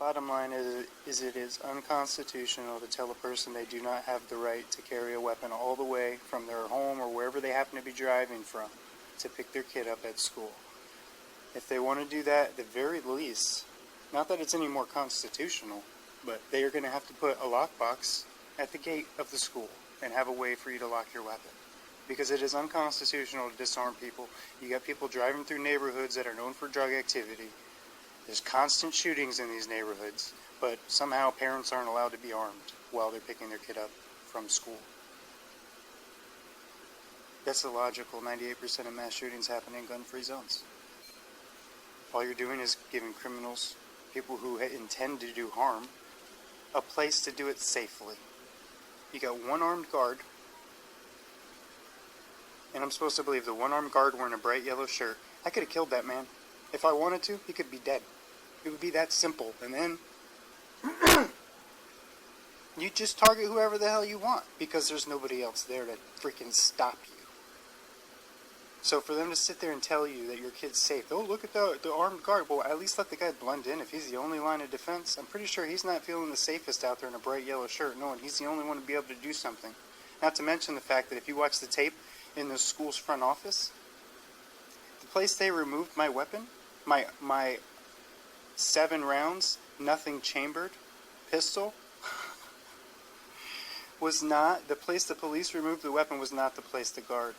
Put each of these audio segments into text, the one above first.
Bottom line is it is unconstitutional to tell a person they do not have the right to carry a weapon all the way from their home or wherever they happen to be driving from to pick their kid up at school. If they want to do that, at the very least, not that it's any more constitutional, but they are going to have to put a lockbox at the gate of the school and have a way for you to lock your weapon. Because it is unconstitutional to disarm people. You got people driving through neighborhoods that are known for drug activity. There's constant shootings in these neighborhoods, but somehow parents aren't allowed to be armed while they're picking their kid up from school. That's illogical. 98% of mass shootings happen in gun-free zones. All you're doing is giving criminals, people who intend to do harm, a place to do it safely. You got one armed guard, and I'm supposed to believe the one armed guard wearing a bright yellow shirt. I could have killed that man. If I wanted to, he could be dead. It would be that simple. And then you just target whoever the hell you want because there's nobody else there to freaking stop you. So for them to sit there and tell you that your kid's safe, oh, look at the armed guard. Well, at least let the guy blend in. If he's the only line of defense, I'm pretty sure he's not feeling the safest out there in a bright yellow shirt, knowing he's the only one to be able to do something. Not to mention the fact that if you watch the tape in the school's front office, the place they removed my weapon, my 7 rounds, nothing chambered pistol, was not, the place the police removed the weapon was not the place the guard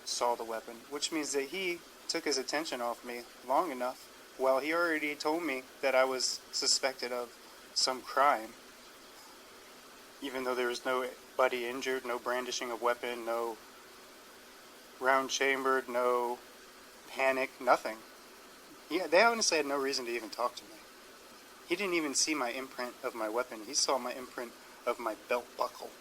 saw the weapon, which means that he took his attention off me long enough. Well, he already told me that I was suspected of some crime, even though there was nobody injured, no brandishing of weapon, no round chambered, no panic, nothing. Yeah, they honestly had no reason to even talk to me. He didn't even see my imprint of my weapon. He saw my imprint of my belt buckle.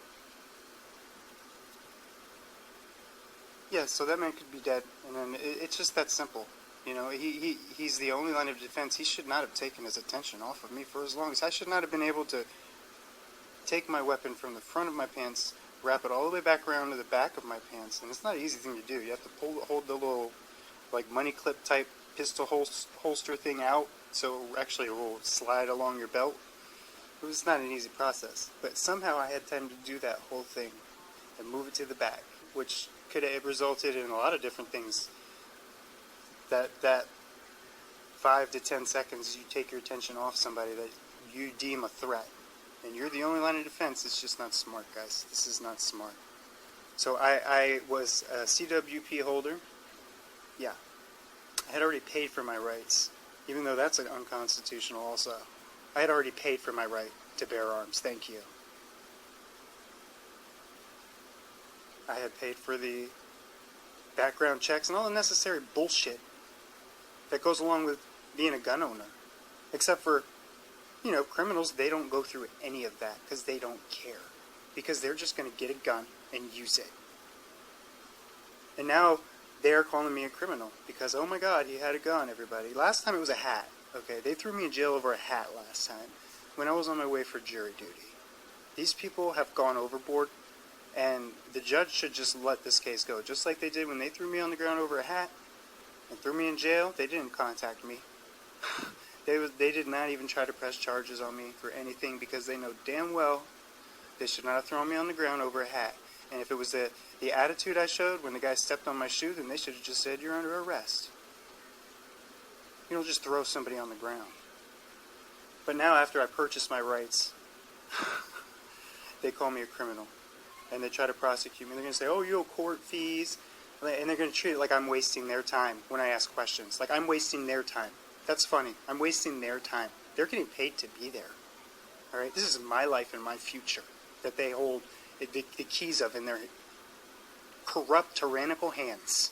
Yeah, so that man could be dead, and then it's just that simple. You know, he's the only line of defense. He should not have taken his attention off of me for as long as I should not have been able to take my weapon from the front of my pants, wrap it all the way back around to the back of my pants, and it's not an easy thing to do. You have to hold the little, like, money clip type pistol holster thing out, so actually it will slide along your belt. It was not an easy process, but somehow I had time to do that whole thing and move it to the back, which could have resulted in a lot of different things. That 5 to 10 seconds you take your attention off somebody that you deem a threat, and you're the only line of defense. It's just not smart, guys. This is not smart. So I was a CWP holder. Yeah. I had already paid for my rights, even though that's unconstitutional also. I had already paid for my right to bear arms. Thank you. I had paid for the background checks and all the necessary bullshit that goes along with being a gun owner. Except for, you know, criminals, they don't go through any of that because they don't care. Because they're just going to get a gun and use it. And now they're calling me a criminal because, oh my God, he had a gun, everybody. Last time it was a hat. Okay, they threw me in jail over a hat last time when I was on my way for jury duty. These people have gone overboard, and the judge should just let this case go. Just like they did when they threw me on the ground over a hat and threw me in jail, they didn't contact me. They did not even try to press charges on me for anything because they know damn well they should not have thrown me on the ground over a hat. And if it was the attitude I showed when the guy stepped on my shoe, then they should have just said, you're under arrest. You don't just throw somebody on the ground. But now after I purchased my rights, they call me a criminal. And they try to prosecute me. They're going to say, oh, you owe court fees. And they're going to treat it like I'm wasting their time when I ask questions. Like I'm wasting their time. That's funny. I'm wasting their time. They're getting paid to be there. All right? This is my life and my future that they hold the keys of in their corrupt, tyrannical hands.